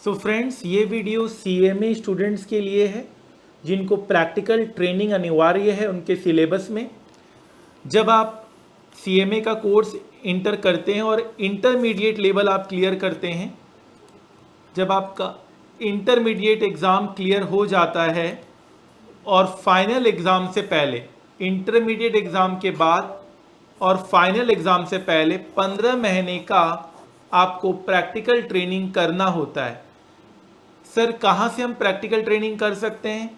So friends, ये video CMA students के लिए है जिनको प्रैक्टिकल ट्रेनिंग अनिवार्य है उनके सिलेबस में। जब आप CMA का कोर्स इंटर करते हैं और इंटरमीडिएट लेवल आप क्लियर करते हैं, जब आपका इंटरमीडिएट एग्ज़ाम क्लियर हो जाता है और फाइनल एग्ज़ाम से पहले, इंटरमीडिएट एग्ज़ाम के बाद और फाइनल एग्ज़ाम से पहले 15 महीने का आपको प्रैक्टिकल ट्रेनिंग करना होता है। सर, कहाँ से हम प्रैक्टिकल ट्रेनिंग कर सकते हैं?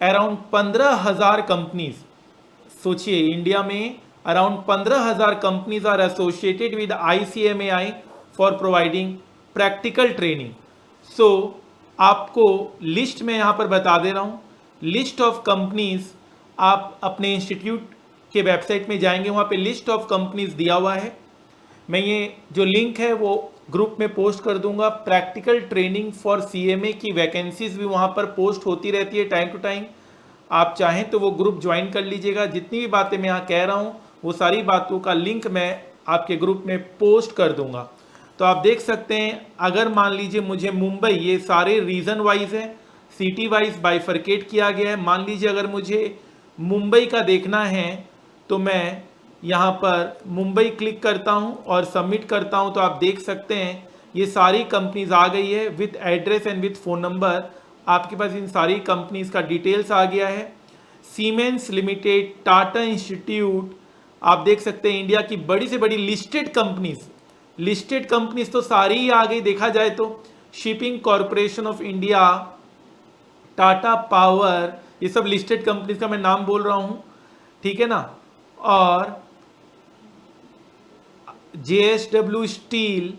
अराउंड 15,000 कंपनीज, सोचिए इंडिया में around 15,000 companies are associated with ICMAI for providing practical training. So आपको लिस्ट में यहाँ पर बता दे रहा हूँ, लिस्ट ऑफ कंपनीज। आप अपने इंस्टीट्यूट के वेबसाइट में जाएंगे, वहाँ पे लिस्ट ऑफ कंपनीज दिया हुआ है। मैं ये जो लिंक है वो ग्रुप में पोस्ट कर दूंगा। प्रैक्टिकल ट्रेनिंग फॉर CMA की वैकेंसीज भी वहाँ पर पोस्ट होती रहती है टाइम टू टाइम। आप चाहें तो वो ग्रुप ज्वाइन कर लीजिएगा। जितनी भी बातें मैं यहाँ कह रहा हूँ वो सारी बातों का लिंक मैं आपके ग्रुप में पोस्ट कर दूंगा। तो आप देख सकते हैं, अगर मान लीजिए मुझे मुंबई, ये सारे रीजन वाइज है, सिटी वाइज बाइफरकेट किया गया है। मान लीजिए अगर मुझे मुंबई का देखना है तो मैं यहाँ पर मुंबई क्लिक करता हूँ और सबमिट करता हूँ, तो आप देख सकते हैं ये सारी कंपनीज आ गई है with address and with phone number. आपके पास इन सारी कंपनीज का डिटेल्स आ गया है। सीमेंस लिमिटेड, टाटा इंस्टीट्यूट, आप देख सकते हैं इंडिया की बड़ी से बड़ी लिस्टेड कंपनीज तो सारी ही आ गई देखा जाए तो। Shipping corporation of India, Tata power, ये सब लिस्टेड कंपनीज का मैं नाम बोल रहा हूँ, ठीक है ना। और JSW स्टील,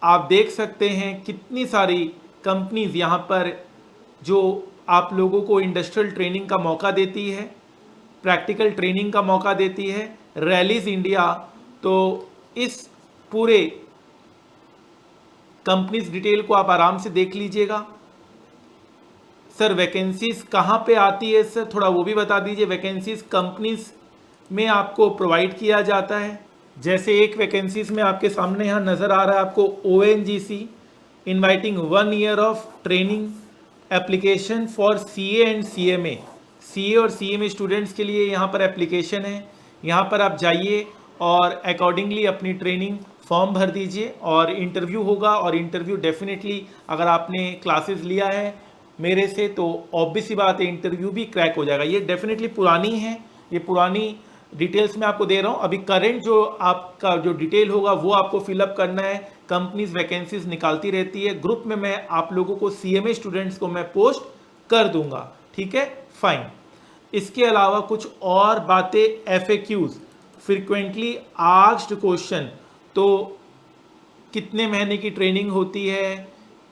आप देख सकते हैं कितनी सारी कंपनीज यहाँ पर जो आप लोगों को इंडस्ट्रियल ट्रेनिंग का मौका देती है, प्रैक्टिकल ट्रेनिंग का मौका देती है। रैलीज इंडिया, तो इस पूरे कंपनीज डिटेल को आप आराम से देख लीजिएगा। सर, वैकेंसीज कहाँ पे आती है सर, थोड़ा वो भी बता दीजिए। वैकेंसीज कंपनीज में आपको प्रोवाइड किया जाता है। जैसे एक वैकेंसीज में आपके सामने यहाँ नज़र आ रहा है आपको ONGC inviting 1 year of training application for CA and CMA। CA और CMA स्टूडेंट्स के लिए यहाँ पर एप्लीकेशन है। यहाँ पर आप जाइए और अकॉर्डिंगली अपनी ट्रेनिंग फॉर्म भर दीजिए और इंटरव्यू होगा। और इंटरव्यू डेफिनेटली, अगर आपने क्लासेस लिया है मेरे से तो ऑब्वियस ही बात है इंटरव्यू भी क्रैक हो जाएगा। ये डेफिनेटली पुरानी है, ये पुरानी डिटेल्स में आपको दे रहा हूँ। अभी करंट जो आपका जो डिटेल होगा वो आपको फिलअप करना है। कंपनीज वैकेंसीज निकालती रहती है, ग्रुप में मैं आप लोगों को CMA स्टूडेंट्स को मैं पोस्ट कर दूंगा, ठीक है, फाइन। इसके अलावा कुछ और बातें, FAQs, फ्रिक्वेंटली आस्क्ड क्वेश्चन, तो कितने महीने की ट्रेनिंग होती है,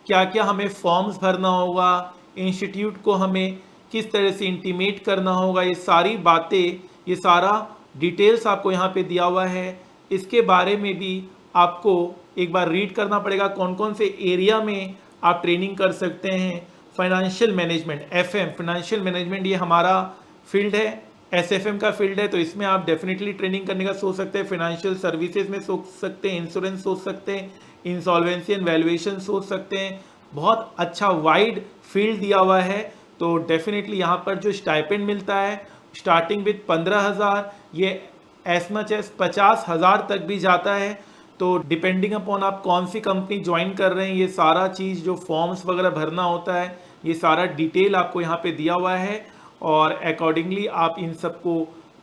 क्या क्या हमें फॉर्म्स भरना होगा, इंस्टीट्यूट को हमें किस तरह से इंटीमेट करना होगा, ये सारी बातें, ये सारा डिटेल्स आपको यहाँ पे दिया हुआ है। इसके बारे में भी आपको एक बार रीड करना पड़ेगा, कौन कौन से एरिया में आप ट्रेनिंग कर सकते हैं। Financial management, FM financial management, ये हमारा फील्ड है, SFM का फील्ड है, तो इसमें आप डेफिनेटली ट्रेनिंग करने का सोच सकते हैं। फाइनेंशियल सर्विसेज में सोच सकते हैं, इंश्योरेंस सोच सकते हैं, इंसॉल्वेंसी एंड वैल्यूएशन सोच सकते हैं। बहुत अच्छा वाइड फील्ड दिया हुआ है। तो डेफिनेटली यहाँ पर जो स्टाइपेंड मिलता है स्टार्टिंग विद 15,000, ये एज मच एज 50,000 तक भी जाता है। तो डिपेंडिंग अपॉन आप कौन सी कंपनी ज्वाइन कर रहे हैं, ये सारा चीज़ जो फॉर्म्स वगैरह भरना होता है, ये सारा डिटेल आपको यहाँ पे दिया हुआ है। और अकॉर्डिंगली आप इन सबको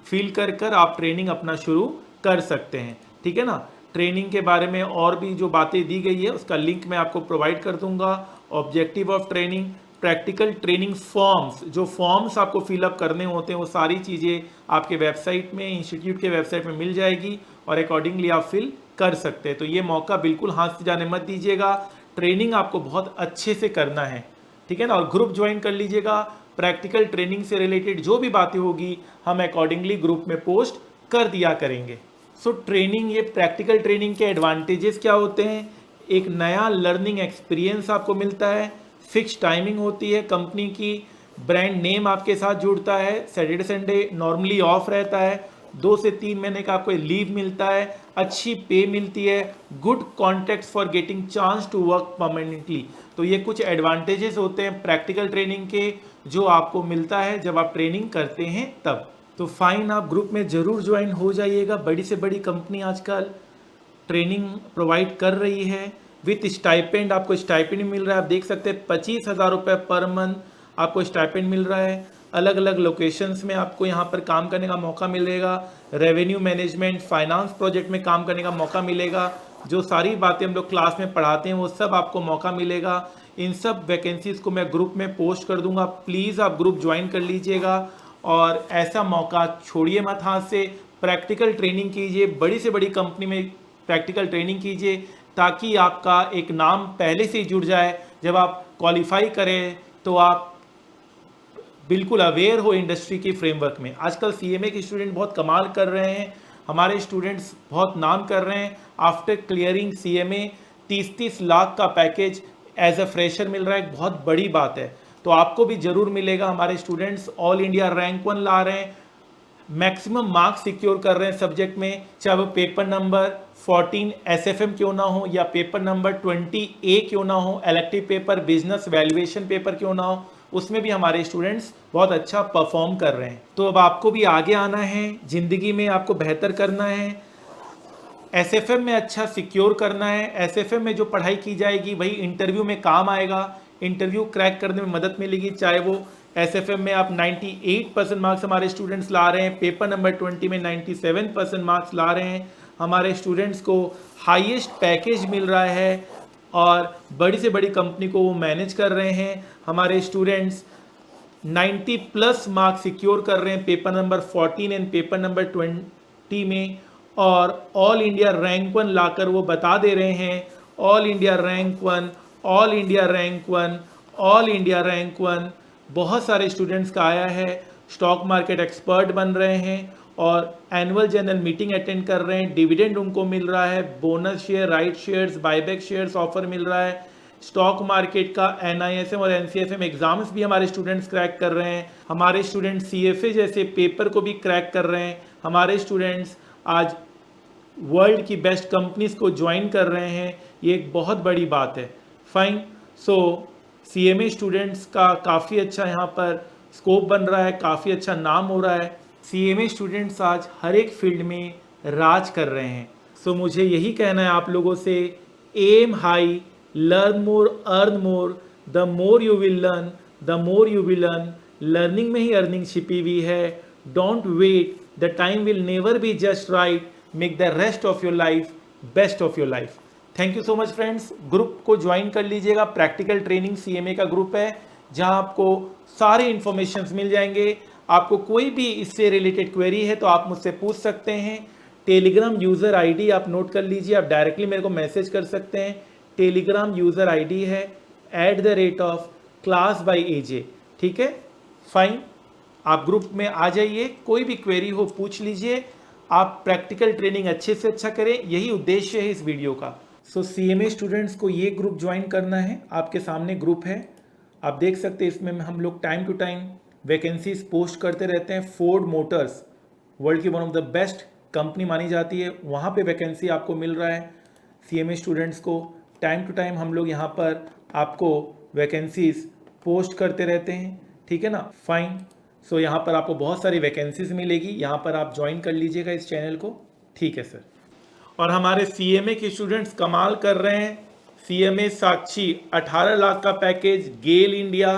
फिल कर कर आप ट्रेनिंग अपना शुरू कर सकते हैं, ठीक है ना। ट्रेनिंग के बारे में और भी जो बातें दी गई है उसका लिंक मैं आपको प्रोवाइड कर दूंगा। Objective of training, practical training forms, जो फॉर्म्स आपको फिलअप करने होते हैं वो सारी चीज़ें आपके वेबसाइट में, इंस्टीट्यूट के वेबसाइट में मिल जाएगी और अकॉर्डिंगली आप फिल कर सकते हैं। तो ये मौका बिल्कुल हाथ से जाने मत दीजिएगा। ट्रेनिंग आपको बहुत अच्छे से करना है, ठीक है ना। और ग्रुप ज्वाइन कर लीजिएगा। प्रैक्टिकल ट्रेनिंग से रिलेटेड जो भी बातें होगी हम अकॉर्डिंगली ग्रुप में पोस्ट कर दिया करेंगे। सो ट्रेनिंग, ये प्रैक्टिकल ट्रेनिंग के एडवांटेजेस क्या होते हैं? एक नया लर्निंग एक्सपीरियंस आपको मिलता है, फिक्स टाइमिंग होती है, कंपनी की ब्रांड नेम आपके साथ जुड़ता है, सैटरडे संडे नॉर्मली ऑफ रहता है, 2 से 3 महीने का आपको लीव मिलता है, अच्छी पे मिलती है, good contacts for getting chance to work permanently. तो ये कुछ एडवांटेजेस होते हैं प्रैक्टिकल ट्रेनिंग के जो आपको मिलता है जब आप ट्रेनिंग करते हैं तब। तो फाइन, आप ग्रुप में ज़रूर ज्वाइन हो जाइएगा। बड़ी से बड़ी कंपनी आजकल ट्रेनिंग प्रोवाइड कर रही है विथ स्टाइपेंड। आपको स्टाइपेंड मिल रहा है, आप देख सकते हैं 25,000 रुपये पर मंथ आपको स्टाइपेंड मिल रहा है। अलग अलग लोकेशंस में आपको यहाँ पर काम करने का मौका मिलेगा। रेवेन्यू मैनेजमेंट, फाइनेंस प्रोजेक्ट में काम करने का मौका मिलेगा। जो सारी बातें हम लोग क्लास में पढ़ाते हैं वो सब आपको मौका मिलेगा। इन सब वैकेंसीज़ को मैं ग्रुप में पोस्ट कर दूंगा, प्लीज़ आप ग्रुप ज्वाइन कर लीजिएगा और ऐसा मौका छोड़िए मत हाथ से। प्रैक्टिकल ट्रेनिंग कीजिए, बड़ी से बड़ी कंपनी में प्रैक्टिकल ट्रेनिंग कीजिए ताकि आपका एक नाम पहले से ही जुड़ जाए। जब आप क्वालिफाई करें तो आप बिल्कुल अवेयर हो इंडस्ट्री के फ्रेमवर्क में। आजकल सीएमए के स्टूडेंट बहुत कमाल कर रहे हैं, हमारे स्टूडेंट्स बहुत नाम कर रहे हैं। आफ्टर क्लियरिंग सीएमए 30-30 लाख का पैकेज एज अ फ्रेशर मिल रहा है, एक बहुत बड़ी बात है। तो आपको भी ज़रूर मिलेगा। हमारे स्टूडेंट्स ऑल इंडिया रैंक 1 ला रहे हैं, मैक्सिमम मार्क्स सिक्योर कर रहे हैं सब्जेक्ट में, चाहे वो पेपर नंबर 14 एसएफएम क्यों ना हो या पेपर नंबर 20A क्यों ना हो, elective paper business valuation paper क्यों ना हो, उसमें भी हमारे स्टूडेंट्स बहुत अच्छा परफॉर्म कर रहे हैं। तो अब आपको भी आगे आना है, ज़िंदगी में आपको बेहतर करना है, एसएफएम में अच्छा सिक्योर करना है। एसएफएम में जो पढ़ाई की जाएगी वही इंटरव्यू में काम आएगा, इंटरव्यू क्रैक करने में मदद मिलेगी। चाहे वो एसएफएम में आप 98% मार्क्स हमारे स्टूडेंट्स ला रहे हैं, पेपर नंबर 20 में 97% मार्क्स ला रहे हैं, हमारे स्टूडेंट्स को हाईएस्ट पैकेज मिल रहा है और बड़ी से बड़ी कंपनी को वो मैनेज कर रहे हैं। हमारे स्टूडेंट्स 90+ मार्क्स सिक्योर कर रहे हैं paper number 14 and paper number 20 में, और ऑल इंडिया रैंक 1 लाकर वो बता दे रहे हैं all India rank 1, all India rank 1, all India rank 1। बहुत सारे स्टूडेंट्स का आया है, स्टॉक मार्केट एक्सपर्ट बन रहे हैं और एनुअल जनरल मीटिंग अटेंड कर रहे हैं, डिविडेंड उनको मिल रहा है, bonus share, right shares, buyback shares offer मिल रहा है। स्टॉक मार्केट का NISM और NCFM एग्जाम्स भी हमारे स्टूडेंट्स क्रैक कर रहे हैं। हमारे स्टूडेंट्स CFA जैसे पेपर को भी क्रैक कर रहे हैं। हमारे स्टूडेंट्स आज वर्ल्ड की बेस्ट कंपनीज को ज्वाइन कर रहे हैं, ये एक बहुत बड़ी बात है। फाइन, सो CMA स्टूडेंट्स का काफ़ी अच्छा यहाँ पर स्कोप बन रहा है, काफ़ी अच्छा नाम हो रहा है। CMA स्टूडेंट्स आज हर एक फील्ड में राज कर रहे हैं। सो मुझे यही कहना है आप लोगों से, aim high, learn more, earn more, the more you will learn the more you will earn. Learning में ही अर्निंग छिपी हुई है। Don't wait, the time will never be just right, make the rest of your life best of your life. Thank you so much friends. Group को join कर लीजिएगा, practical training CMA का group है जहां आपको सारे इन्फॉर्मेशंस मिल जाएंगे। आपको कोई भी इससे रिलेटेड क्वेरी है तो आप मुझसे पूछ सकते हैं। टेलीग्राम यूज़र ID आप नोट कर लीजिए, आप डायरेक्टली मेरे को मैसेज कर सकते हैं। टेलीग्राम यूज़र ID है @class_by_AJ, ठीक है। फाइन, आप ग्रुप में आ जाइए, कोई भी क्वेरी हो पूछ लीजिए। आप प्रैक्टिकल ट्रेनिंग अच्छे से अच्छा करें, यही उद्देश्य है इस वीडियो का। सो CMA स्टूडेंट्स को ये ग्रुप ज्वाइन करना है। आपके सामने ग्रुप है, आप देख सकते हैं। इसमें हम लोग time to time vacancies post करते रहते हैं। फोर्ड मोटर्स वर्ल्ड की one of the best company मानी जाती है, वहाँ पे वैकेंसी आपको मिल रहा है। CMA स्टूडेंट्स को टाइम टू टाइम हम लोग यहाँ पर आपको वैकेंसीज पोस्ट करते रहते हैं, ठीक है ना। फाइन, सो यहाँ पर आपको बहुत सारी वैकेंसीज मिलेगी, यहाँ पर आप ज्वाइन कर लीजिएगा इस चैनल को, ठीक है सर। और हमारे CMA के स्टूडेंट्स कमाल कर रहे हैं। CMA साक्षी 18 लाख का पैकेज, गेल इंडिया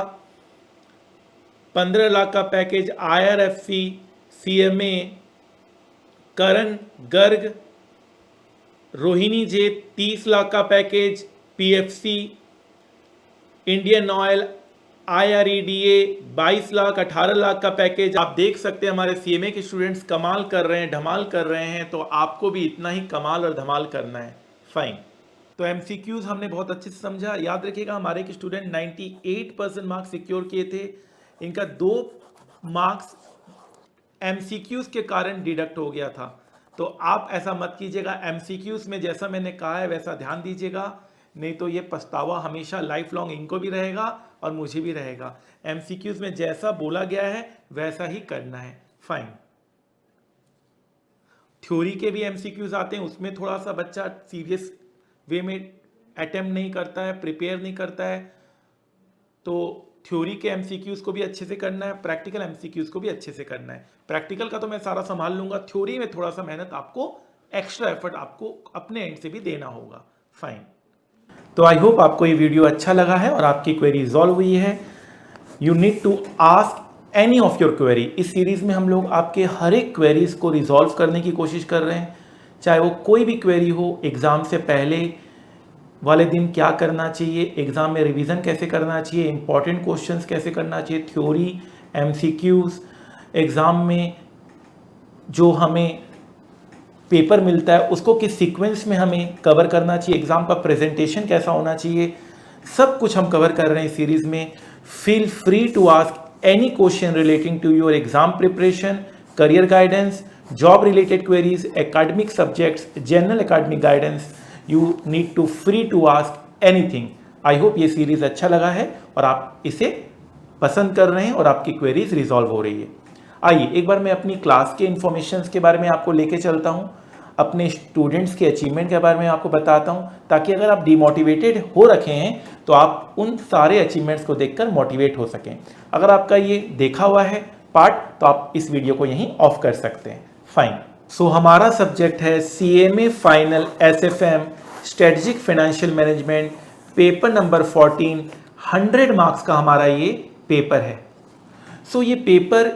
15 लाख का पैकेज, IRFC, CMA, करण गर्ग, रोहिणी जे 30 लाख का package, PFC, Indian oil, IREDA 22 lakh, 18 lakh का पैकेज। आप देख सकते हैं हमारे CMA के स्टूडेंट्स कमाल कर रहे हैं, धमाल कर रहे हैं, तो आपको भी इतना ही कमाल और धमाल करना है। फाइन, तो MCQs हमने बहुत अच्छे से समझा। याद रखिएगा हमारे के स्टूडेंट 98% मार्क्स सिक्योर किए थे, इनका 2 मार्क्स MCQs के कारण डिडक्ट हो गया था। तो आप ऐसा मत कीजिएगा, MCQs में जैसा मैंने कहा है वैसा ध्यान दीजिएगा, नहीं तो ये पछतावा हमेशा लाइफ लॉन्ग इनको भी रहेगा और मुझे भी रहेगा। MCQs में जैसा बोला गया है वैसा ही करना है। फाइन। थ्योरी के भी एमसीक्यूज आते हैं, उसमें थोड़ा सा बच्चा सीरियस वे में अटेम्प्ट नहीं करता है, प्रिपेयर नहीं करता है। तो थ्योरी के एमसीक्यूज को भी अच्छे से करना है, प्रैक्टिकल एमसीक्यूज को भी अच्छे से करना है। प्रैक्टिकल का तो मैं सारा संभाल लूंगा, थ्योरी में थोड़ा सा मेहनत आपको, एक्स्ट्रा एफर्ट आपको अपने एंड से भी देना होगा। फाइन। तो आई होप आपको ये वीडियो अच्छा लगा है और आपकी क्वेरी रिजॉल्व हुई है। You need to ask any of your query. इस सीरीज में हम लोग आपके हर एक क्वेरीज को रिजॉल्व करने की कोशिश कर रहे हैं, चाहे वो कोई भी क्वेरी हो। एग्जाम से पहले वाले दिन क्या करना चाहिए, एग्जाम में रिवीजन कैसे करना चाहिए, इंपॉर्टेंट क्वेश्चंस कैसे करना चाहिए, थ्योरी, एमसीक्यूज, एग्जाम में जो हमें पेपर मिलता है उसको किस सीक्वेंस में हमें कवर करना चाहिए, एग्जाम का प्रेजेंटेशन कैसा होना चाहिए, सब कुछ हम कवर कर रहे हैं इस सीरीज में। Feel free to ask any question relating to your exam preparation, career guidance, job related queries, academic subjects, general academic guidance. You need to free to ask anything. I hope ये series अच्छा लगा है और आप इसे पसंद कर रहे हैं और आपकी क्वेरीज रिजॉल्व हो रही है। आइए एक बार मैं अपनी क्लास के इन्फॉर्मेशंस के बारे में आपको लेके चलता हूँ, अपने स्टूडेंट्स के अचीवमेंट के बारे में आपको बताता हूँ, ताकि अगर आप डिमोटिवेटेड हो रखे हैं तो आप उन सारे अचीवमेंट्स को देखकर मोटिवेट हो सकें। अगर आपका ये देखा हुआ है पार्ट तो आप इस वीडियो को यहीं ऑफ कर सकते हैं। फाइन। सो हमारा सब्जेक्ट है CMA final SFM strategic financial management, paper number 14। 100 marks का हमारा ये पेपर है। सो ये paper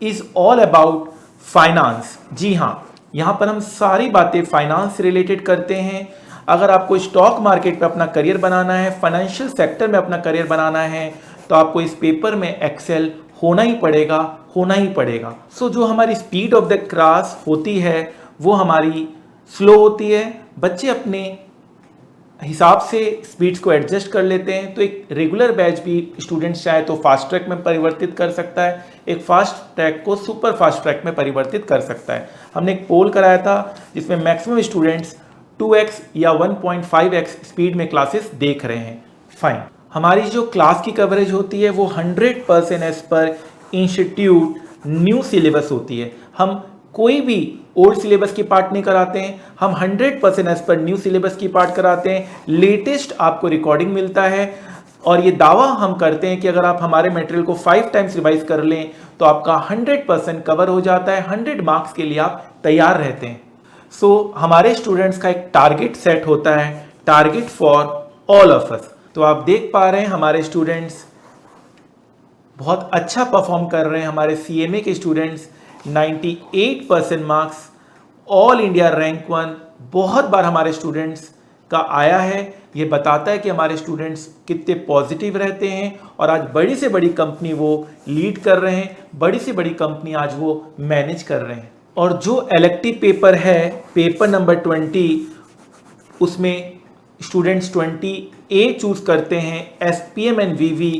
is all about finance. जी हाँ, यहाँ पर हम सारी बातें फाइनेंस से रिलेटेड करते हैं। अगर आपको स्टॉक मार्केट पे अपना करियर बनाना है, फाइनेंशियल सेक्टर में अपना करियर बनाना है, तो आपको इस पेपर में एक्सेल होना ही पड़ेगा, होना ही पड़ेगा। सो जो हमारी स्पीड ऑफ द क्लास होती है वो हमारी स्लो होती है। बच्चे अपने हिसाब से स्पीड्स को एडजस्ट कर लेते हैं। तो एक रेगुलर बैच भी स्टूडेंट्स चाहे तो फास्ट ट्रैक में परिवर्तित कर सकता है, एक फास्ट ट्रैक को सुपर फास्ट ट्रैक में परिवर्तित कर सकता है। हमने एक पोल कराया था जिसमें मैक्सिमम स्टूडेंट्स 2x या 1.5x स्पीड में क्लासेस देख रहे हैं। फाइन। हमारी जो क्लास की कवरेज होती है वो 100% as per institute new syllabus होती है। हम कोई भी ओल्ड सिलेबस की पार्ट नहीं कराते हैं, हम 100% एज पर न्यू सिलेबस की पार्ट कराते हैं। लेटेस्ट आपको रिकॉर्डिंग मिलता है और ये दावा हम करते हैं कि अगर आप हमारे मटेरियल को 5 टाइम्स रिवाइज कर लें तो आपका 100% कवर हो जाता है। 100 मार्क्स के लिए आप तैयार रहते हैं। सो हमारे स्टूडेंट्स का एक टारगेट सेट होता है, target for all of us. तो आप देख पा रहे हैं हमारे स्टूडेंट्स बहुत अच्छा परफॉर्म कर रहे हैं। हमारे CMA के students 98% marks, all India rank 1 बहुत बार हमारे स्टूडेंट्स का आया है। ये बताता है कि हमारे स्टूडेंट्स कितने पॉजिटिव रहते हैं और आज बड़ी से बड़ी कंपनी वो लीड कर रहे हैं, बड़ी से बड़ी कंपनी आज वो मैनेज कर रहे हैं। और जो इलेक्टिव पेपर है पेपर नंबर 20, उसमें स्टूडेंट्स 20A चूज करते हैं, SPM एंड VV,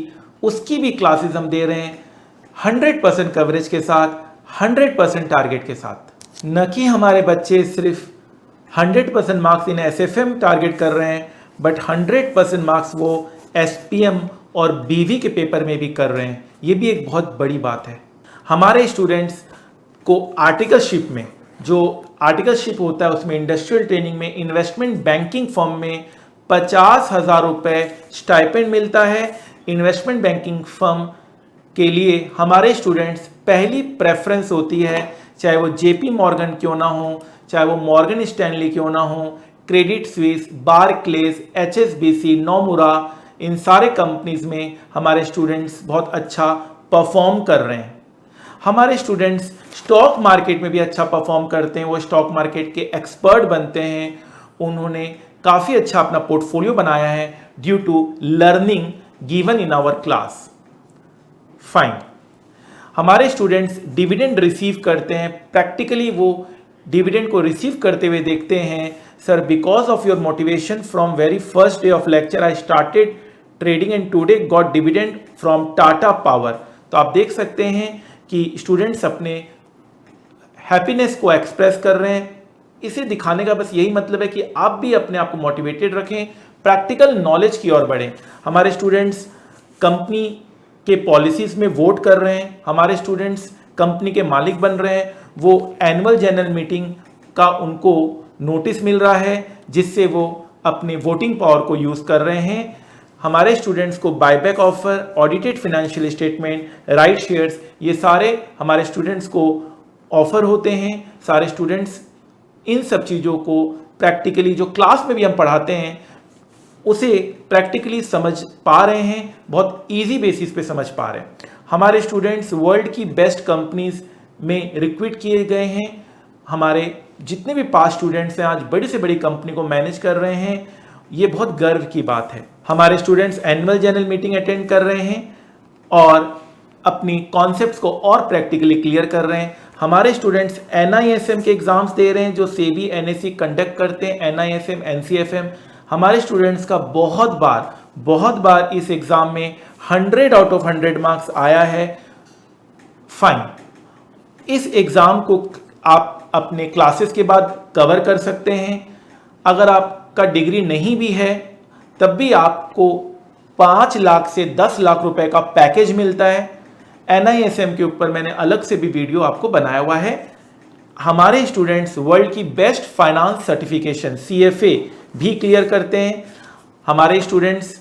उसकी भी क्लासेस हम दे रहे हैं 100% कवरेज के साथ, 100% टारगेट के साथ। न कि हमारे बच्चे सिर्फ 100% मार्क्स इन SFM टारगेट कर रहे हैं, बट 100% मार्क्स वो SPM और BV के पेपर में भी कर रहे हैं। ये भी एक बहुत बड़ी बात है। हमारे स्टूडेंट्स को आर्टिकलशिप में, जो आर्टिकलशिप होता है उसमें इंडस्ट्रियल ट्रेनिंग में, इन्वेस्टमेंट बैंकिंग फर्म में 50,000 रुपये स्टाइपेंड मिलता है। इन्वेस्टमेंट बैंकिंग फर्म के लिए हमारे स्टूडेंट्स पहली प्रेफरेंस होती है, चाहे वो JP मॉर्गन क्यों ना हो, चाहे वो मॉर्गन स्टैनली क्यों ना हो, Credit Suisse, Barclays, HSBC, Nomura, इन सारे कंपनीज में हमारे स्टूडेंट्स बहुत अच्छा परफॉर्म कर रहे हैं। हमारे स्टूडेंट्स स्टॉक मार्केट में भी अच्छा परफॉर्म करते हैं, वो स्टॉक मार्केट के एक्सपर्ट बनते हैं। उन्होंने काफ़ी अच्छा अपना पोर्टफोलियो बनाया है due to learning given in our class. Fine. हमारे स्टूडेंट्स डिविडेंड रिसीव करते हैं, प्रैक्टिकली वो डिविडेंड को रिसीव करते हुए देखते हैं। Sir, because of your motivation from very first day of lecture I started trading and today got dividend from Tata power. तो आप देख सकते हैं कि स्टूडेंट्स अपने हैप्पीनेस को एक्सप्रेस कर रहे हैं। इसे दिखाने का बस यही मतलब है कि आप भी अपने आप को मोटिवेटेड रखें, प्रैक्टिकल नॉलेज की ओर बढ़ें। हमारे स्टूडेंट्स कंपनी के पॉलिसीज में वोट कर रहे हैं, हमारे स्टूडेंट्स कंपनी के मालिक बन रहे हैं। वो एनुअल जनरल मीटिंग का उनको नोटिस मिल रहा है, जिससे वो अपने वोटिंग पावर को यूज़ कर रहे हैं। हमारे स्टूडेंट्स को buyback offer, audited financial statement, right shares, ये सारे हमारे स्टूडेंट्स को ऑफर होते हैं। सारे स्टूडेंट्स इन सब चीज़ों को प्रैक्टिकली, जो क्लास में भी हम पढ़ाते हैं, उसे प्रैक्टिकली समझ पा रहे हैं, बहुत इजी बेसिस पे समझ पा रहे हैं। हमारे स्टूडेंट्स वर्ल्ड की बेस्ट कंपनीज में रिक्रूट किए गए हैं। हमारे जितने भी पास स्टूडेंट्स हैं आज बड़ी से बड़ी कंपनी को मैनेज कर रहे हैं, ये बहुत गर्व की बात है। हमारे students annual general meeting attend कर रहे हैं और अपनी कॉन्सेप्ट्स को और प्रैक्टिकली क्लियर कर रहे हैं। हमारे स्टूडेंट्स NISM के एग्जाम्स दे रहे हैं, जो सेबी NSE कंडक्ट करते हैं, NISM NCFM। हमारे स्टूडेंट्स का बहुत बार इस एग्जाम में 100 आउट ऑफ 100 मार्क्स आया है। फाइन, इस एग्जाम को आप अपने क्लासेस के बाद कवर कर सकते हैं। अगर आपका डिग्री नहीं भी है तब भी आपको 5 लाख से 10 लाख रुपए का पैकेज मिलता है। NISM के ऊपर मैंने अलग से भी वीडियो आपको बनाया हुआ है। हमारे स्टूडेंट्स वर्ल्ड की बेस्ट फाइनेंस सर्टिफिकेशन CFA भी क्लियर करते हैं। हमारे स्टूडेंट्स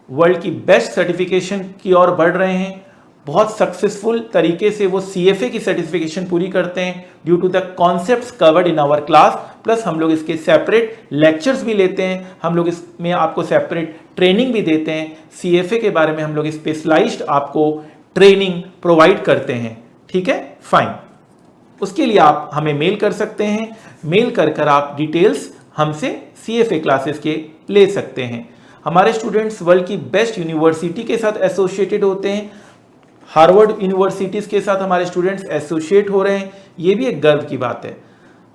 वर्ल्ड की बेस्ट सर्टिफिकेशन की ओर बढ़ रहे हैं। बहुत सक्सेसफुल तरीके से वो CFA की सर्टिफिकेशन पूरी करते हैं due to the concepts covered in our class. Plus हम लोग इसके सेपरेट लेक्चर्स भी लेते हैं, हम लोग इसमें आपको सेपरेट ट्रेनिंग भी देते हैं। CFA के बारे में हम लोग स्पेशलाइज्ड आपको ट्रेनिंग प्रोवाइड करते हैं। ठीक है, फाइन। उसके लिए आप हमें मेल कर सकते हैं। मेल कर आप डिटेल्स हमसे CFA क्लासेस के ले सकते हैं। हमारे स्टूडेंट्स वर्ल्ड की बेस्ट यूनिवर्सिटी के साथ एसोसिएटेड होते हैं। हार्वर्ड यूनिवर्सिटीज़ के साथ हमारे स्टूडेंट्स एसोसिएट हो रहे हैं, ये भी एक गर्व की बात है।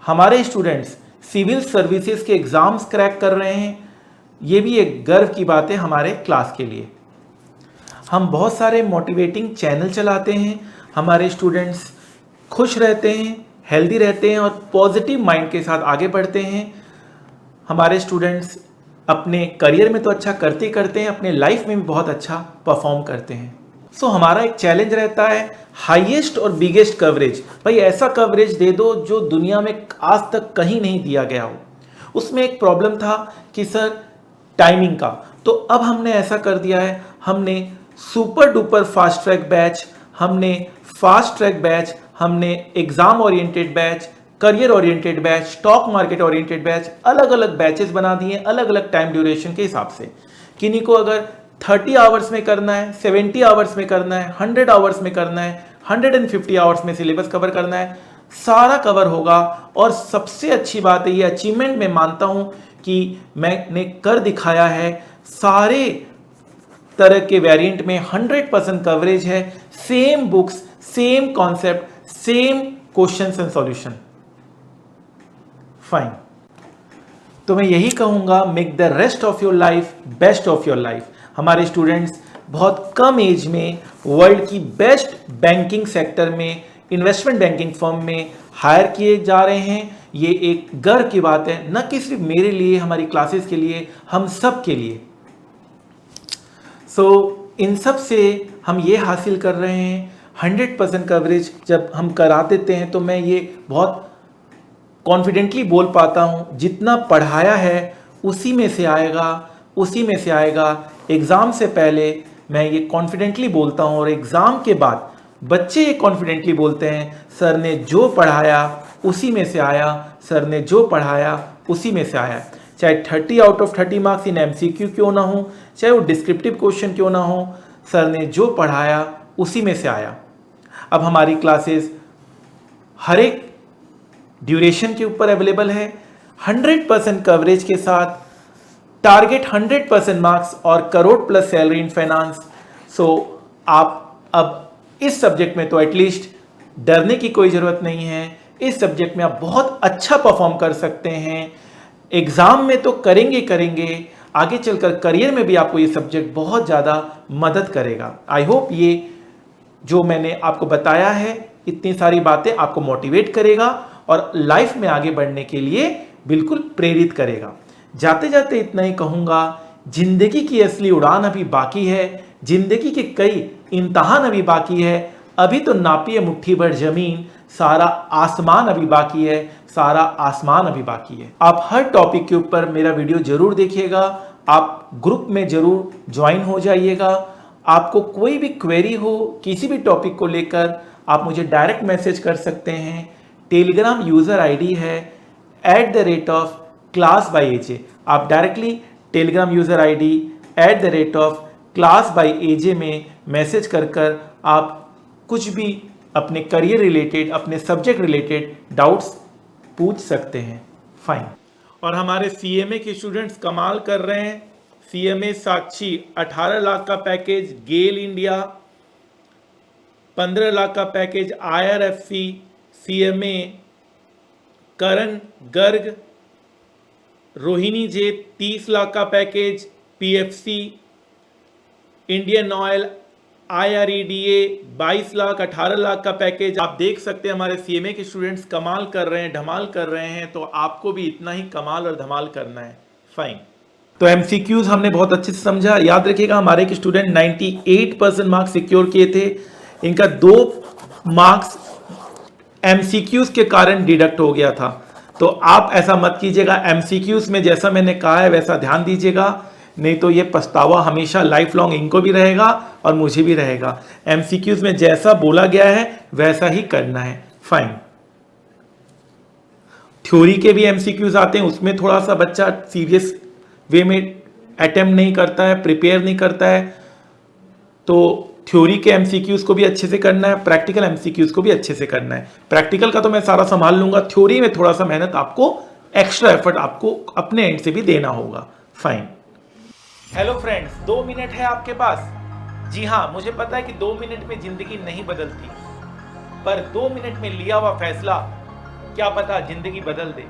हमारे स्टूडेंट्स सिविल सर्विसेज के एग्ज़ाम्स क्रैक कर रहे हैं, ये भी एक गर्व की बात है हमारे क्लास के लिए। हम बहुत सारे मोटिवेटिंग चैनल चलाते हैं। हमारे स्टूडेंट्स खुश रहते हैं, हेल्दी रहते हैं और पॉजिटिव माइंड के साथ आगे बढ़ते हैं। हमारे स्टूडेंट्स अपने करियर में तो अच्छा करते करते हैं, अपने लाइफ में भी बहुत अच्छा परफॉर्म करते हैं। सो हमारा एक चैलेंज रहता है हाईएस्ट और बिगेस्ट कवरेज। भाई ऐसा कवरेज दे दो जो दुनिया में आज तक कहीं नहीं दिया गया हो। उसमें एक प्रॉब्लम था कि सर टाइमिंग का, तो अब हमने ऐसा कर दिया है, हमने super duper fast track batch, हमने फास्ट ट्रैक बैच, हमने exam oriented batch, career oriented batch, stock market oriented batch, अलग अलग बैचेस बना दिए अलग अलग टाइम ड्यूरेशन के हिसाब से। किन्हीं को अगर 30 आवर्स में करना है, 70 आवर्स में करना है, 100 आवर्स में करना है, 150 आवर्स में सिलेबस कवर करना है, सारा कवर होगा। और सबसे अच्छी बात है, ये अचीवमेंट मैं मानता हूं कि मैंने कर दिखाया है। सारे तरह के वेरिएंट में 100% कवरेज है। Same books, same concept, same questions and solution. Fine, तो मैं यही कहूंगा, make the rest of your life best of your life. हमारे स्टूडेंट्स बहुत कम एज में वर्ल्ड की बेस्ट बैंकिंग सेक्टर में, इन्वेस्टमेंट बैंकिंग फर्म में हायर किए जा रहे हैं। ये एक गर्व की बात है, न कि सिर्फ मेरे लिए, हमारी क्लासेस के लिए, हम सब के लिए। इन सब से हम ये हासिल कर रहे हैं 100% कवरेज जब हम करा देते हैं, तो मैं ये बहुत कॉन्फिडेंटली बोल पाता हूँ, जितना पढ़ाया है उसी में से आएगा, उसी में से आएगा। एग्ज़ाम से पहले मैं ये कॉन्फिडेंटली बोलता हूँ और एग्ज़ाम के बाद बच्चे ये कॉन्फिडेंटली बोलते हैं, सर ने जो पढ़ाया उसी में से आया, सर ने जो पढ़ाया उसी में से आया। चाहे 30 out of 30 marks in MCQ क्यों ना हो, चाहे वो डिस्क्रिप्टिव क्वेश्चन क्यों ना हो, सर ने जो पढ़ाया उसी में से आया। अब हमारी क्लासेस हर एक ड्यूरेशन के ऊपर अवेलेबल है, 100% कवरेज के साथ, टारगेट 100% मार्क्स और crore plus salary in finance. आप अब इस सब्जेक्ट में तो एटलीस्ट डरने की कोई ज़रूरत नहीं है। इस सब्जेक्ट में आप बहुत अच्छा परफॉर्म कर सकते हैं। एग्ज़ाम में तो करेंगे, आगे चलकर करियर में भी आपको ये सब्जेक्ट बहुत ज़्यादा मदद करेगा। आई होप ये जो मैंने आपको बताया है, इतनी सारी बातें आपको मोटिवेट करेगा और लाइफ में आगे बढ़ने के लिए बिल्कुल प्रेरित करेगा। जाते जाते इतना ही कहूँगा, जिंदगी की असली उड़ान अभी बाकी है, जिंदगी के कई इम्तहान अभी बाकी है। अभी तो नापिए मुट्ठी भर जमीन, सारा आसमान अभी बाकी है, सारा आसमान अभी बाकी है। आप हर टॉपिक के ऊपर मेरा वीडियो जरूर देखिएगा, आप ग्रुप में जरूर ज्वाइन हो जाइएगा। आपको कोई भी क्वेरी हो किसी भी टॉपिक को लेकर, आप मुझे डायरेक्ट मैसेज कर सकते हैं। टेलीग्राम यूजर आईडी है @class_by_aj। आप directly Telegram user ID @class_by_aj में मैसेज कर आप कुछ भी अपने करियर रिलेटेड, अपने सब्जेक्ट रिलेटेड डाउट्स पूछ सकते हैं। फाइन। और हमारे सीएमए के स्टूडेंट्स कमाल कर रहे हैं। सीएमए साक्षी 18 लाख का पैकेज, गेल इंडिया 15 लाख का पैकेज, IRFC, सीएमए करण गर्ग, रोहिणी जे 30 लाख का package, PFC, Indian oil, IREDA 22 lakh, 18 lakh का पैकेज। आप देख सकते हैं हमारे सीएमए के स्टूडेंट्स कमाल कर रहे हैं, धमाल कर रहे हैं, तो आपको भी इतना ही कमाल और धमाल करना है। फाइन। तो MCQs हमने बहुत अच्छे से समझा। याद रखिएगा हमारे एक स्टूडेंट 98% मार्क्स सिक्योर किए थे, इनका 2 मार्क्स MCQs के कारण डिडक्ट हो गया था। तो आप ऐसा मत कीजिएगा, MCQs में जैसा मैंने कहा है वैसा ध्यान दीजिएगा, नहीं तो ये पछतावा हमेशा लाइफ लॉन्ग इनको भी रहेगा और मुझे भी रहेगा। MCQs में जैसा बोला गया है वैसा ही करना है। फाइन। थ्योरी के भी MCQs आते हैं, उसमें थोड़ा सा बच्चा सीरियस वे में अटेम्प्ट नहीं करता है, प्रिपेयर नहीं करता है, तो थ्योरी के MCQs को भी अच्छे से करना है, प्रैक्टिकल MCQs को भी अच्छे से करना है। प्रैक्टिकल का तो मैं सारा संभाल लूंगा, थ्योरी में थोड़ा सा मेहनत आपको, एक्स्ट्रा एफर्ट आपको अपने एंड से भी देना होगा। फाइन। हेलो फ्रेंड्स, 2 मिनट है आपके पास। जी हाँ, मुझे पता है कि 2 मिनट में जिंदगी नहीं बदलती, पर 2 मिनट में लिया हुआ फैसला क्या पता जिंदगी बदल दे।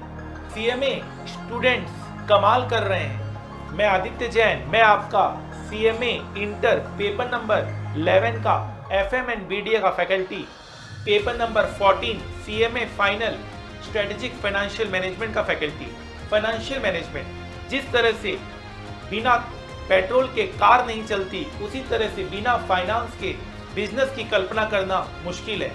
सीएमए स्टूडेंट्स कमाल कर रहे हैं। मैं आदित्य जैन, मैं आपका सीएमए इंटर पेपर नंबर 11 का FM एंड BDA का faculty, paper number 14 CMA final strategic financial management का फैकल्टी। फाइनेंशियल मैनेजमेंट, जिस तरह से बिना पेट्रोल के कार नहीं चलती, उसी तरह से बिना फाइनेंस के बिजनेस की कल्पना करना मुश्किल है।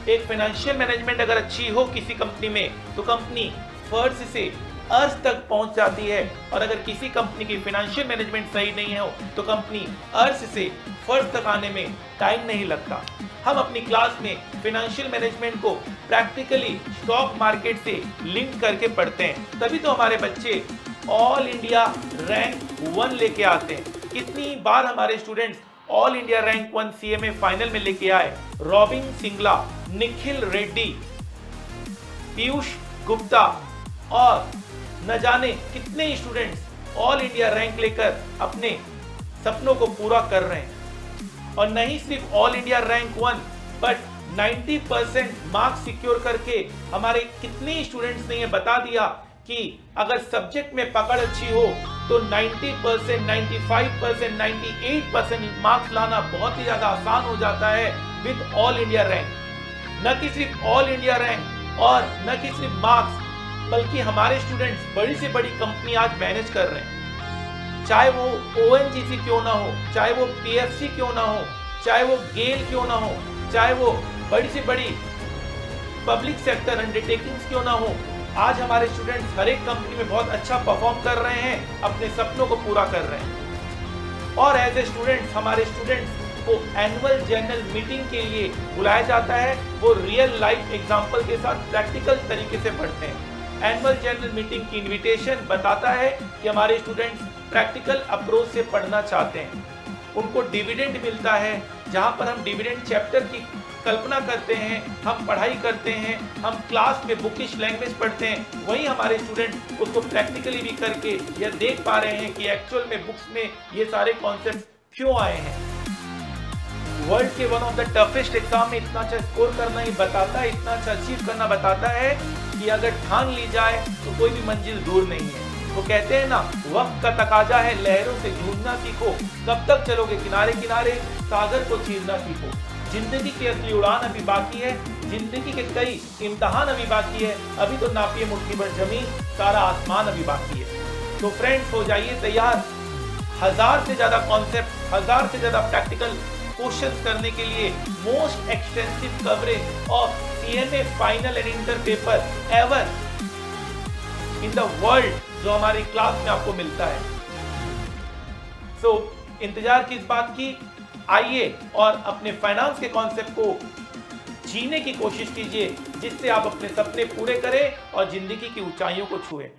एक फाइनेंशियल मैनेजमेंट अगर अच्छी हो किसी कंपनी में, तो कंपनी फर्श से अर्श तक पहुंच जाती है, और अगर किसी कंपनी की फाइनेंशियल मैनेजमेंट सही नहीं हो तो कंपनी अर्श से फर्श तक आने में टाइम नहीं लगता। हम अपनी क्लास में फाइनेंशियल मैनेजमेंट को प्रैक्टिकली स्टॉक मार्केट से लिंक करके पढ़ते हैं, तभी तो हमारे बच्चे ऑल इंडिया रैंक 1 लेके आते हैं। कितनी बार हमारे students all India rank 1 CMA final में लेके आए। रॉबिन सिंगला, निखिल रेड्डी, पीयूष गुप्ता और न जाने कितने स्टूडेंट्स ऑल इंडिया रैंक लेकर अपने सपनों को पूरा कर रहे हैं। और नहीं सिर्फ all India rank 1, but 90% marks secure करके हमारे कितने स्टूडेंट्स ने ये बता दिया कि अगर सब्जेक्ट में पकड़ अच्छी हो तो 90%, 95%, 98% मार्क्स लाना बहुत ही ज्यादा आसान हो जाता है विद ऑल इंडिया रैंक। न कि सिर्फ ऑल इंडिया रैंक और न कि सिर्फ मार्क्स, बल्कि हमारे स्टूडेंट्स बड़ी से बड़ी कंपनी आज मैनेज कर रहे हैं। चाहे वो ONGC क्यों ना हो, चाहे वो PFC क्यों ना हो, चाहे वो गेल क्यों ना हो, चाहे वो बड़ी से बड़ी पब्लिक सेक्टर अंडरटेकिंग्स क्यों ना हो, आज हमारे स्टूडेंट्स हर एक कंपनी में बहुत अच्छा परफॉर्म कर रहे हैं, अपने सपनों को पूरा कर रहे हैं। और एज ए स्टूडेंट्स, हमारे स्टूडेंट्स को एनुअल जनरल मीटिंग के लिए बुलाया जाता है। वो रियल लाइफ एग्जांपल के साथ प्रैक्टिकल तरीके से पढ़ते हैं। एनुअल जनरल मीटिंग की इनविटेशन बताता है कि हमारे स्टूडेंट्स प्रैक्टिकल अप्रोच से पढ़ना चाहते हैं। उनको डिविडेंड मिलता है, जहां पर हम डिविडेंड चैप्टर की कल्पना करते हैं, हम पढ़ाई करते हैं, हम क्लास में बुकिश लैंग्वेज पढ़ते हैं, वहीं हमारे स्टूडेंट उसको प्रैक्टिकली भी करके यह देख पा रहे हैं कि एक्चुअल में बुक्स में ये सारे कॉन्सेप्ट क्यों आए हैं। वर्ल्ड के one of the toughest exam में इतना अच्छा स्कोर करना ही बताता है, इतना अच्छा अचीव करना बताता है कि अगर ठान ली जाए तो कोई भी मंजिल दूर नहीं है। वो कहते हैं ना, वक्त का तकाजा है, लहरों से जूझना सीखो, कब तक चलोगे किनारे किनारे, सागर को चीरना सीखो। जिंदगी की असली उड़ान अभी बाकी है, जिंदगी के कई इम्तिहान अभी बाकी है, अभी तो नापिए मुट्ठी भर जमीन, सारा आसमान अभी बाकी है। तो फ्रेंड्स, हो जाइए तैयार। 1000 से ज्यादा कॉन्सेप्ट, 1000 से ज्यादा प्रैक्टिकल क्वेश्चंस करने के लिए most extensive coverage of CMA final and inter paper ever in the world जो हमारी क्लास में आपको मिलता है। सो इंतजार किस बात की, आइए और अपने फाइनेंस के कॉन्सेप्ट को जीने की कोशिश कीजिए, जिससे आप अपने सपने पूरे करें और जिंदगी की ऊंचाइयों को छुएं।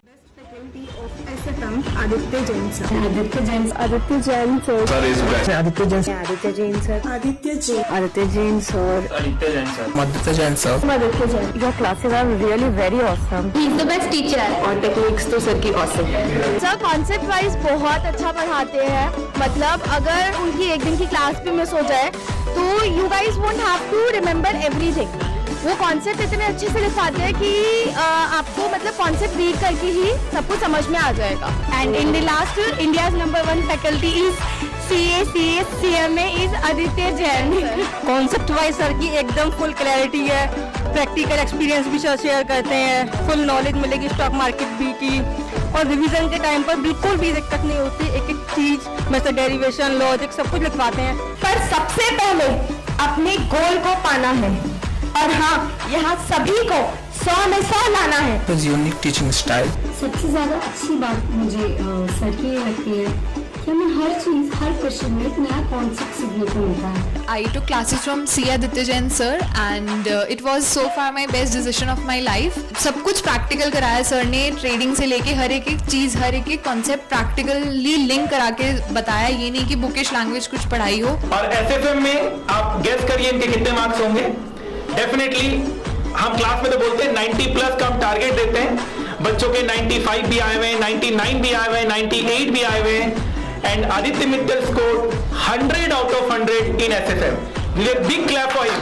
SFM Aditya Jain sir. Aditya Jain sir. Aditya Jain sir. Aditya Jain sir. Aditya Jain sir. Aditya Jain. Aditya Jain sir. Aditya Jain sir. Aditya Jain sir. Aditya Jain. Your classes are really very awesome. He is the best teacher. और techniques तो sir की awesome. Sir concept wise बहुत अच्छा पढ़ाते हैं, मतलब अगर उनकी एक दिन की क्लास भी मिस हो जाए तो you guys won't have to remember everything. वो कॉन्सेप्ट इतने अच्छे से लिखाते हैं कि आपको मतलब कॉन्सेप्ट रीड करके ही सब कुछ समझ में आ जाएगा। And in the last India's number 1 faculty is CMA is Aditya Jain. Concept wise sir की एकदम फुल क्लैरिटी है, प्रैक्टिकल एक्सपीरियंस भी सर शेयर करते हैं, फुल नॉलेज मिलेगी स्टॉक मार्केट भी की, और रिवीजन के टाइम पर बिल्कुल भी दिक्कत नहीं होती, एक एक चीज जैसे डेरिवेशन लॉजिक सब कुछ लिखवाते हैं। पर सबसे पहले अपने गोल को पाना है, और हाँ यहाँ सभी को 100 में 100 लाना है। His unique teaching style. सबसे ज़्यादा अच्छी बात मुझे सर की ये लगती है कि हमें हर चीज़, हर क्वेश्चन में एक नया कॉन्सेप्ट सीखने को मिलता है। I took classes from C. Aditya Jain sir and it was so far my best decision of my life. सब कुछ प्रैक्टिकल कराया सर ने, ट्रेडिंग से लेके हर एक चीज़, हर एक कॉन्सेप्ट प्रैक्टिकली लिंक करा के बताया, ये नहीं कि बुकिश लैंग्वेज कुछ पढ़ाई हो। और SFM में आप गेस करिए इनके कितने मार्क्स होंगे। डेफिनेटली हम क्लास में तो बोलते हैं 90 प्लस का हम टारगेट देते हैं, बच्चों के 95 भी आए हुए हैं, 99 भी आए हुए हैं, 98 भी आए हुए हैं, and Aditya Mittal score 100 out of 100 in SFM. Big clap for him.